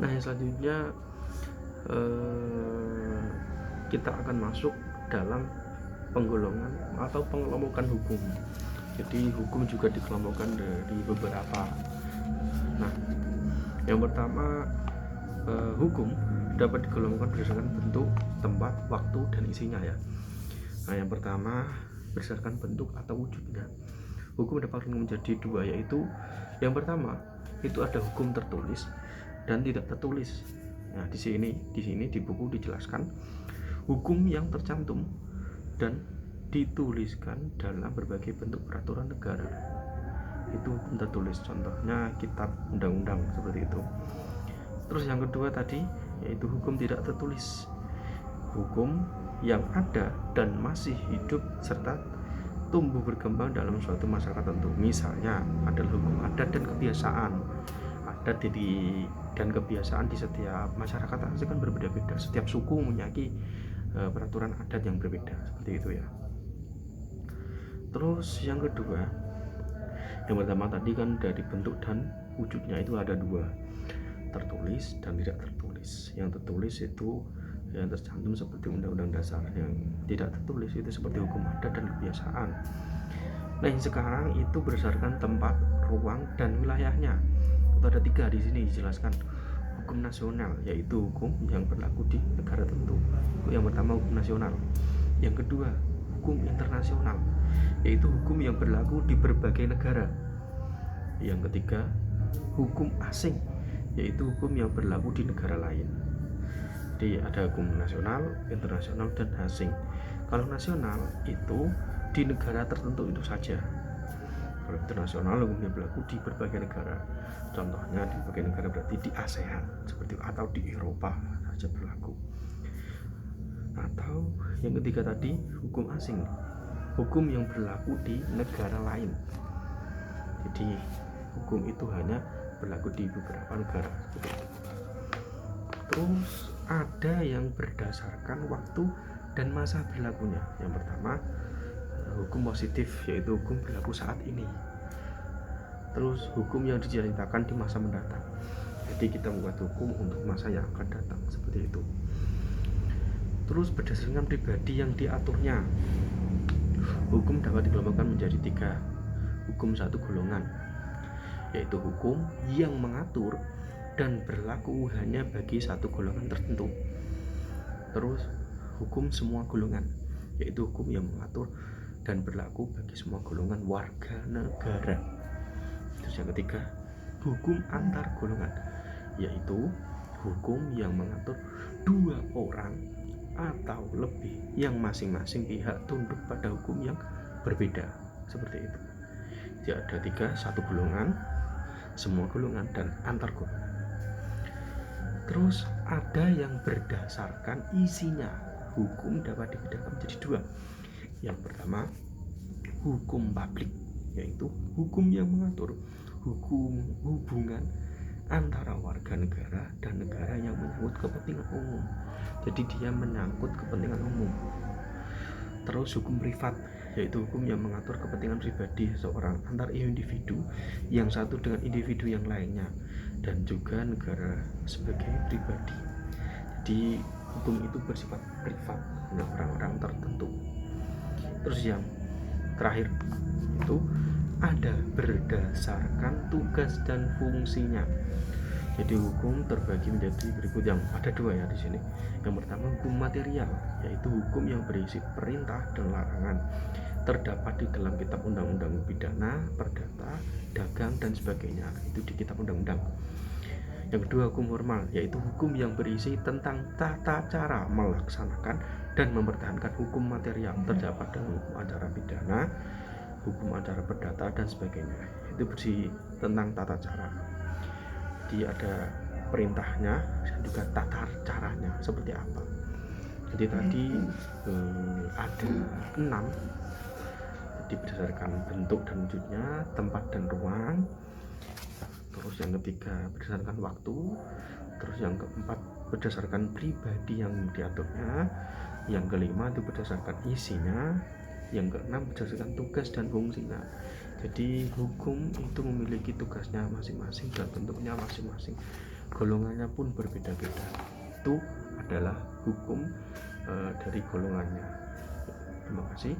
Nah, yang selanjutnya kita akan masuk dalam penggolongan atau pengelompokan hukum. Jadi hukum juga dikelompokkan dari beberapa. Nah, yang pertama, hukum dapat dikelompokkan berdasarkan bentuk, tempat, waktu, dan isinya ya. Nah, yang pertama berdasarkan bentuk atau wujudnya. Hukum dapat menjadi dua, yaitu yang pertama itu ada hukum tertulis dan tidak tertulis. Nah, di sini di buku dijelaskan hukum yang tercantum dan dituliskan dalam berbagai bentuk peraturan negara itu hukum tertulis, contohnya kitab undang-undang seperti itu. Terus yang kedua tadi yaitu hukum tidak tertulis, hukum yang ada dan masih hidup serta tumbuh berkembang dalam suatu masyarakat tertentu. Misalnya adalah hukum adat dan kebiasaan. Adat dan kebiasaan di setiap masyarakat pasti kan berbeda-beda. Setiap suku memiliki peraturan adat yang berbeda, seperti itu ya. Terus yang kedua, yang pertama tadi kan dari bentuk dan wujudnya itu ada dua, tertulis dan tidak tertulis. Yang tertulis itu yang tercantum seperti undang-undang dasar, yang tidak tertulis itu seperti hukum adat dan kebiasaan. Nah, yang sekarang itu berdasarkan tempat, ruang, dan wilayahnya. Itu ada tiga di sini dijelaskan. Hukum nasional yaitu hukum yang berlaku di negara tertentu. Yang pertama hukum nasional. Yang kedua hukum internasional yaitu hukum yang berlaku di berbagai negara. Yang ketiga hukum asing yaitu hukum yang berlaku di negara lain. Jadi ada hukum nasional, internasional, dan asing. Kalau nasional itu di negara tertentu itu saja. Kalau internasional hukumnya berlaku di berbagai negara. Contohnya di berbagai negara berarti di ASEAN seperti atau di Eropa saja berlaku. Atau yang ketiga tadi hukum asing, hukum yang berlaku di negara lain. Jadi hukum itu hanya berlaku di beberapa negara. Terus ada yang berdasarkan waktu dan masa berlakunya. Yang pertama hukum positif yaitu hukum berlaku saat ini. Terus hukum yang diceritakan di masa mendatang. Jadi kita membuat hukum untuk masa yang akan datang seperti itu. Terus berdasarkan pribadi yang diaturnya. Hukum dapat dikelompokkan menjadi tiga. Hukum satu golongan yaitu hukum yang mengatur dan berlaku hanya bagi satu golongan tertentu. Terus hukum semua golongan yaitu hukum yang mengatur dan berlaku bagi semua golongan warga negara. Terus yang ketiga hukum antar golongan yaitu hukum yang mengatur dua orang atau lebih yang masing-masing pihak tunduk pada hukum yang berbeda, seperti itu. Jadi ada tiga, satu golongan, semua golongan, dan antar golongan. Terus ada yang berdasarkan isinya. Hukum dapat dibedakan menjadi dua. Yang pertama hukum publik yaitu hukum yang mengatur hukum hubungan antara warga negara dan negara yang menyangkut kepentingan umum. Jadi dia menyangkut kepentingan umum. Terus hukum privat yaitu hukum yang mengatur kepentingan pribadi seseorang antar individu yang satu dengan individu yang lainnya dan juga negara sebagai pribadi. Jadi hukum itu bersifat privat dengan orang-orang tertentu. Terus yang terakhir itu ada berdasarkan tugas dan fungsinya. Jadi hukum terbagi menjadi berikut, yang ada dua ya di sini. Yang pertama hukum material yaitu hukum yang berisi perintah dan larangan, terdapat di dalam kitab undang-undang pidana, perdata, dagang dan sebagainya, itu di kitab undang-undang. Yang kedua hukum formal yaitu hukum yang berisi tentang tata cara melaksanakan dan mempertahankan hukum material, terdapat dalam hukum acara pidana, hukum acara perdata dan sebagainya, itu berisi tentang tata cara. Jadi ada perintahnya dan juga tata caranya seperti apa. Jadi tadi ada 6. Jadi berdasarkan bentuk dan wujudnya, tempat dan ruang. Terus yang ketiga berdasarkan waktu. Terus yang keempat berdasarkan pribadi yang diaturnya. Yang kelima itu berdasarkan isinya. Yang keenam berdasarkan tugas dan fungsinya. Jadi hukum itu memiliki tugasnya masing-masing dan bentuknya masing-masing. golongannya pun berbeda-beda. Itu adalah hukum dari golongannya. Terima kasih.